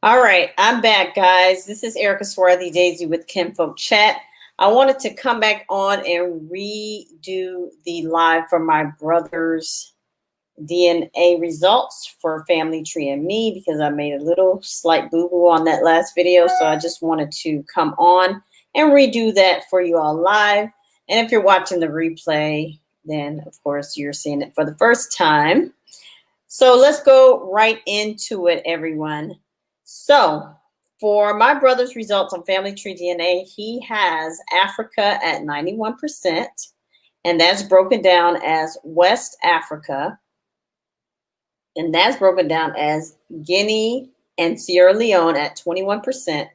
All right, I'm back, guys. This is Erica Swarthy Daisy with Kinfolk Chat. I wanted to come back on and redo the live for my brother's DNA results for Family Tree and Me because I made a little slight boo-boo on that last video. So I just wanted to come on and redo that for you all live. And if you're watching the replay, then of course you're seeing it for the first time. So let's go right into it, everyone. So for my brother's results on Family Tree DNA, he has Africa at 91%, and that's broken down as West Africa, and that's broken down as Guinea and Sierra Leone at 21%.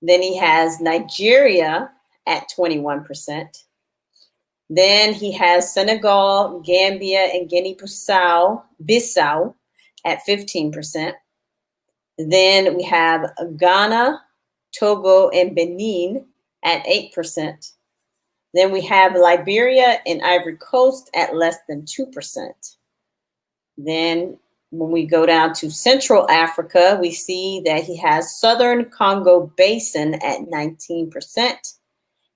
Then he has Nigeria at 21%. Then he has Senegal, Gambia, and Guinea-Bissau at 15%. Then we have Ghana, Togo, and Benin at 8%. Then we have Liberia and Ivory Coast at less than 2%. Then when we go down to Central Africa, we see that he has Southern Congo Basin at 19%.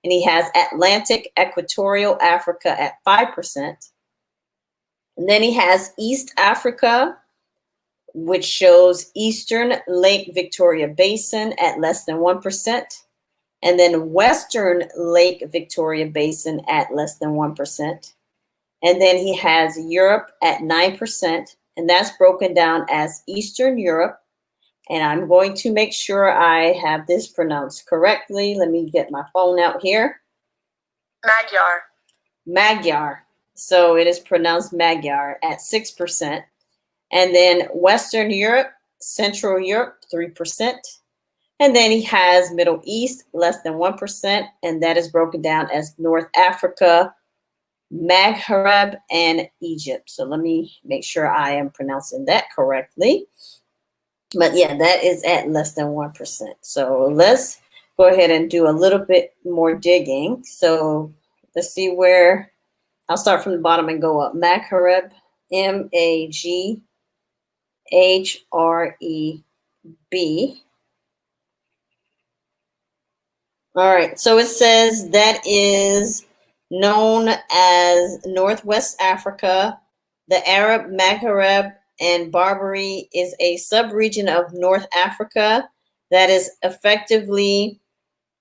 And he has Atlantic Equatorial Africa at 5%. And then he has East Africa, which shows Eastern Lake Victoria Basin at less than 1%, and then Western Lake Victoria Basin at less than 1%. And then he has Europe at 9%, and that's broken down as Eastern Europe. And I'm going to make sure I have this pronounced correctly. Let me get my phone out here. Magyar. Magyar. So it is pronounced Magyar at 6%. And then Western Europe, Central Europe, 3%. And then he has Middle East, less than 1%. And that is broken down as North Africa, Maghreb, and Egypt. So let me make sure I am pronouncing that correctly. But yeah, that is at less than 1%. So let's go ahead and do a little bit more digging. So let's see where I'll start from the bottom and go up. Maghreb, MAGHREB. All right, so it says that is known as Northwest Africa. The Arab Maghreb and Barbary is a subregion of North Africa that is effectively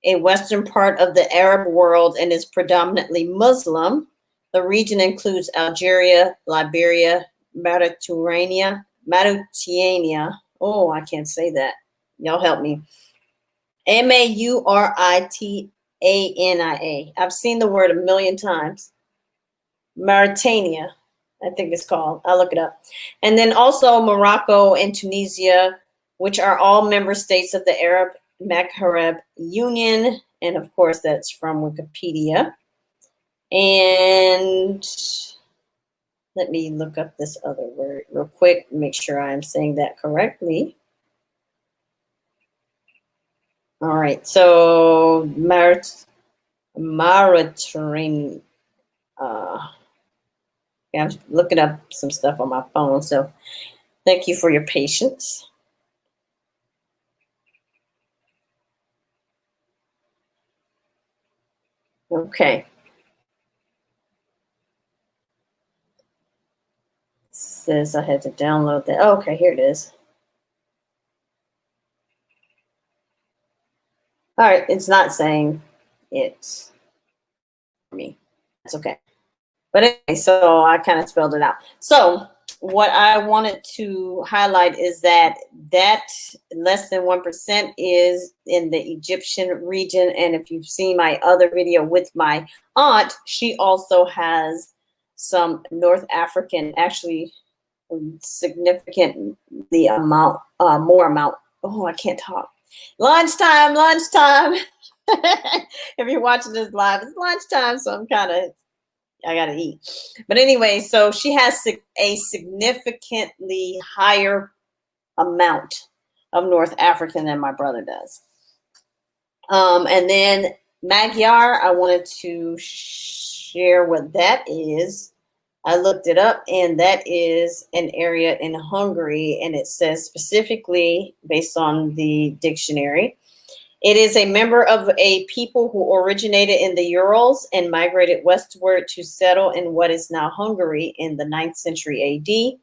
a western part of the Arab world and is predominantly Muslim. The region includes Algeria, Liberia, Mauritania. Oh, I can't say that. Y'all help me. Mauritania. I've seen the word a million times. Mauritania, I think it's called. I'll look it up. And then also Morocco and Tunisia, which are all member states of the Arab Maghreb Union. And of course, that's from Wikipedia. And let me look up this other word real quick, make sure I'm saying that correctly. All right, so Mauritania. I'm looking up some stuff on my phone, so thank you for your patience. Okay. Says I had to download that. Oh, okay, here it is. All right, it's not saying it's for me. That's okay. But anyway, so I kind of spelled it out. So what I wanted to highlight is that less than 1% is in the Egyptian region. And if you've seen my other video with my aunt, she also has some North African, actually significantly more amount. Oh, I can't talk. Lunchtime. If you're watching this live, it's lunchtime, so I gotta eat. But anyway, so she has a significantly higher amount of North African than my brother does. And then Magyar, I wanted to share what that is. I looked it up, and that is an area in Hungary, and it says specifically, based on the dictionary, it is a member of a people who originated in the Urals and migrated westward to settle in what is now Hungary in the 9th century AD.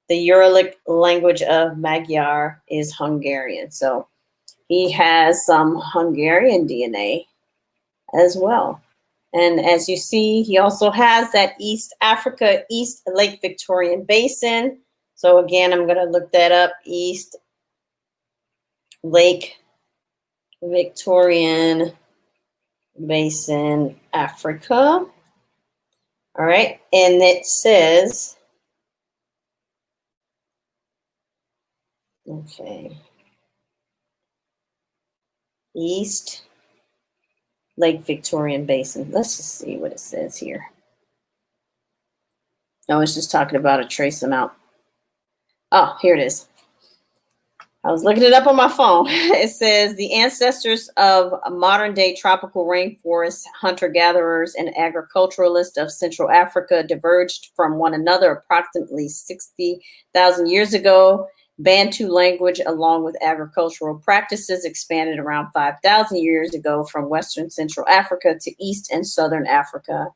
The Uralic language of Magyar is Hungarian. So he has some Hungarian DNA as well. And as you see, he also has that East Africa, East Lake Victorian Basin. So again, I'm going to look that up, East Lake Victorian Basin, Africa. All right, and it says, okay, East Lake Victorian Basin. Let's just see what it says here. No, it's just talking about a trace amount. Oh, here it is. I was looking it up on my phone. It says the ancestors of modern day tropical rainforest hunter-gatherers and agriculturalists of Central Africa diverged from one another approximately 60,000 years ago. Bantu language, along with agricultural practices, expanded around 5,000 years ago from Western Central Africa to East and Southern Africa.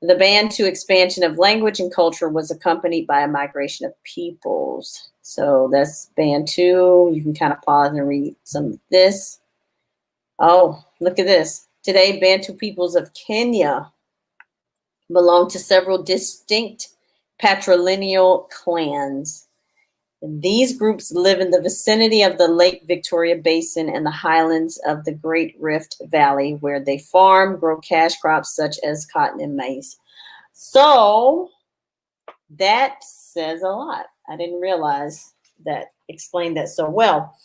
The Bantu expansion of language and culture was accompanied by a migration of peoples. So that's Bantu. You can kind of pause and read some of this. Oh, look at this. Today, Bantu peoples of Kenya belong to several distinct patrilineal clans. These groups live in the vicinity of the Lake Victoria Basin and the highlands of the Great Rift Valley, where they farm, grow cash crops such as cotton and maize. So that says a lot. I didn't realize that explained that so well.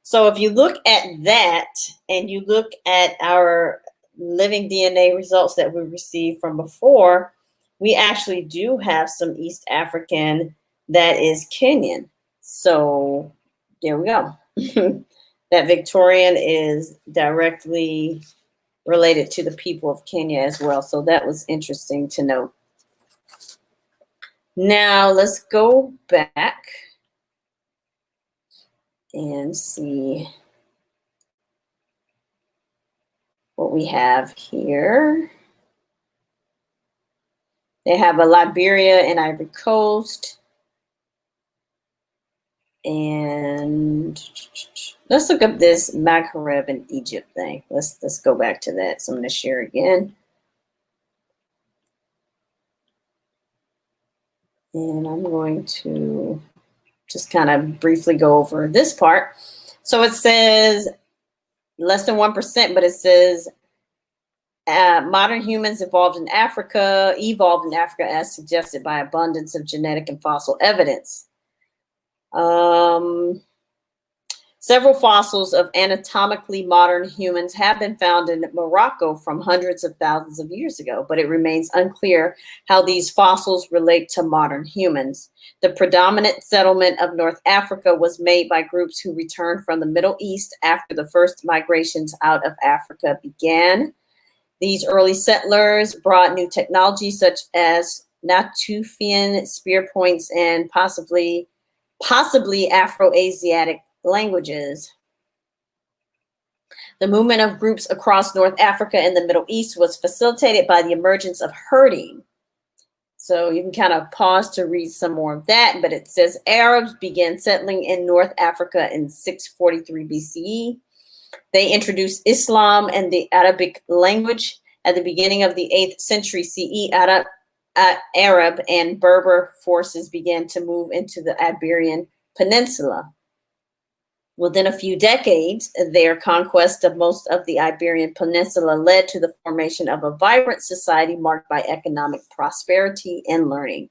So if you look at that and you look at our living DNA results that we received from before, we actually do have some East African that is Kenyan. So there we go. That Victorian is directly related to the people of Kenya as well. So that was interesting to know. Now let's go back and see what we have here. They have a Liberia and Ivory Coast. And let's look up this Maghreb and Egypt thing. Let's go back to that. So I'm going to share again. And I'm going to just kind of briefly go over this part. So it says less than 1%, but it says modern humans evolved in Africa as suggested by abundance of genetic and fossil evidence. Several fossils of anatomically modern humans have been found in Morocco from hundreds of thousands of years ago, but it remains unclear how these fossils relate to modern humans. The predominant settlement of North Africa was made by groups who returned from the Middle East after the first migrations out of Africa began. These early settlers brought new technology such as Natufian spear points and possibly Afro-Asiatic languages. The movement of groups across North Africa and the Middle East was facilitated by the emergence of herding. So you can kind of pause to read some more of that, but it says Arabs began settling in North Africa in 643 BCE. They introduced Islam and the Arabic language at the beginning of the 8th century CE. Arab and Berber forces began to move into the Iberian Peninsula. Within a few decades, their conquest of most of the Iberian Peninsula led to the formation of a vibrant society marked by economic prosperity and learning.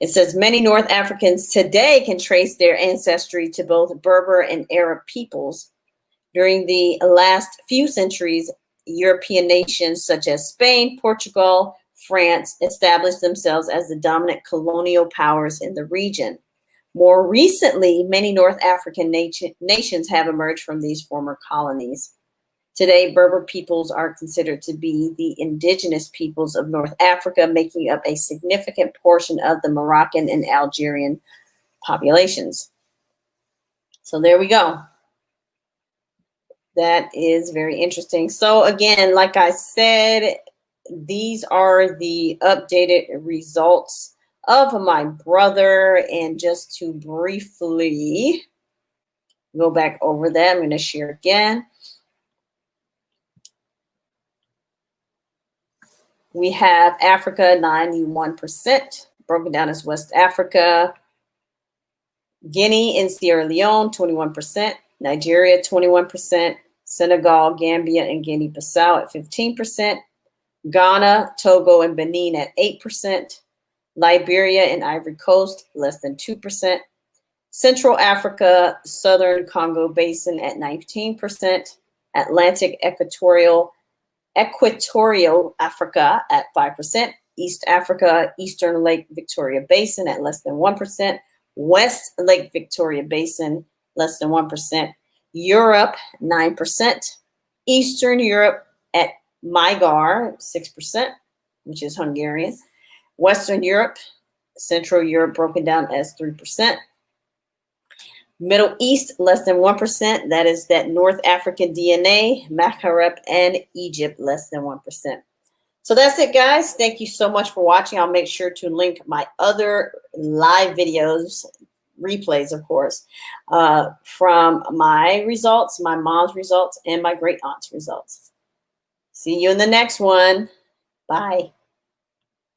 It says many North Africans today can trace their ancestry to both Berber and Arab peoples. During the last few centuries, European nations such as Spain, Portugal, France established themselves as the dominant colonial powers in the region. More recently, many North African nations have emerged from these former colonies. Today, Berber peoples are considered to be the indigenous peoples of North Africa, making up a significant portion of the Moroccan and Algerian populations. So there we go. That is very interesting. So again, like I said, these are the updated results of my brother. And just to briefly go back over that, I'm going to share again. We have Africa, 91%, broken down as West Africa. Guinea and Sierra Leone, 21%. Nigeria, 21%. Senegal, Gambia, and Guinea-Bissau at 15%. Ghana, Togo, and Benin at 8%. Liberia and Ivory Coast, less than 2%. Central Africa, Southern Congo Basin at 19%. Atlantic Equatorial Africa at 5%. East Africa, Eastern Lake Victoria Basin at less than 1%. West Lake Victoria Basin, less than 1%. Europe, 9%. Eastern Europe at Mygar, 6%, which is Hungarian. Western Europe, Central Europe broken down as 3%. Middle East, less than 1%. That is that North African DNA, Maghreb, and Egypt, less than 1%. So that's it, guys. Thank you so much for watching. I'll make sure to link my other live videos, replays, of course, from my results, my mom's results, and my great aunt's results. See you in the next one. Bye.